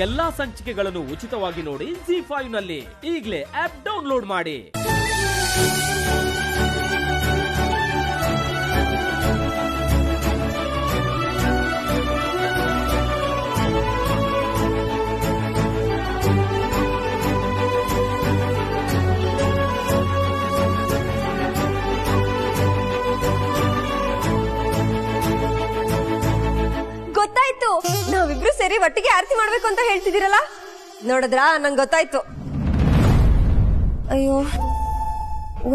ಎಲ್ಲಾ ಸಂಚಿಕೆಗಳನ್ನು ಉಚಿತವಾಗಿ ನೋಡಿ ZEE5 ನಲ್ಲಿ. ಈಗಲೇ ಆಪ್ ಡೌನ್ಲೋಡ್ ಮಾಡಿ. ಗೊತ್ತಾಯ್ತು, ನಾವಿಬ್ರು ಸೇರಿ ಒಟ್ಟಿಗೆ ಆರತಿ ಮಾಡ್ಬೇಕು ಅಂತ ಹೇಳ್ತಿದ್ದೀರಲ್ಲ. ನೋಡಿದ್ರಾ, ನಂಗೆ ಗೊತ್ತಾಯ್ತು. ಅಯ್ಯೋ,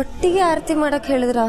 ಒಟ್ಟಿಗೆ ಆರತಿ ಮಾಡಕ್ ಹೇಳಿದ್ರ?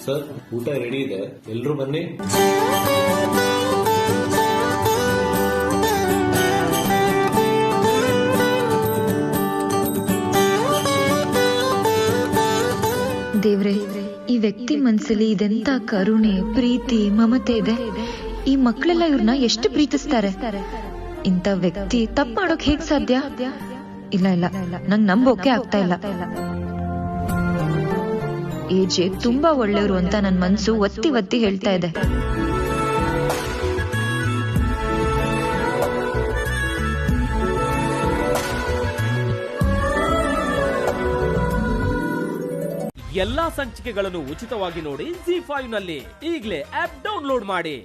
ಸರ್, ಊಟ ರೆಡಿ ಇದೆ, ಎಲ್ಲರೂ ಬನ್ನಿ. ದೇವ್ರೆ, ಈ ವ್ಯಕ್ತಿ ಮನ್ಸಲ್ಲಿ ಇದೆಂತ ಕರುಣೆ, ಪ್ರೀತಿ, ಮಮತೆ ಇದೆ. ಈ ಮಕ್ಕಳೆಲ್ಲ ಇವ್ರನ್ನ ಎಷ್ಟು ಪ್ರೀತಿಸ್ತಾರೆ. ಇಂಥ ವ್ಯಕ್ತಿ ತಪ್ಪು ಮಾಡೋಕ್ ಹೇಗ್ ಸಾಧ್ಯ? ಇಲ್ಲ ಇಲ್ಲ, ನಂಗ್ ನಂಬೋಕೆ ಆಗ್ತಾ ಇಲ್ಲ. ಏಜೆ ತುಂಬಾ ಒಳ್ಳೆಯವರು ಅಂತ ನನ್ ಮನ್ಸು ಒತ್ತಿ ಒತ್ತಿ ಹೇಳ್ತಾ ಇದೆ. ಎಲ್ಲಾ ಸಂಚಿಕೆಗಳನ್ನು ಉಚಿತವಾಗಿ ನೋಡಿ ZEE5 ನಲ್ಲಿ. ಈಗಲೇ ಆಪ್ ಡೌನ್ಲೋಡ್ ಮಾಡಿ.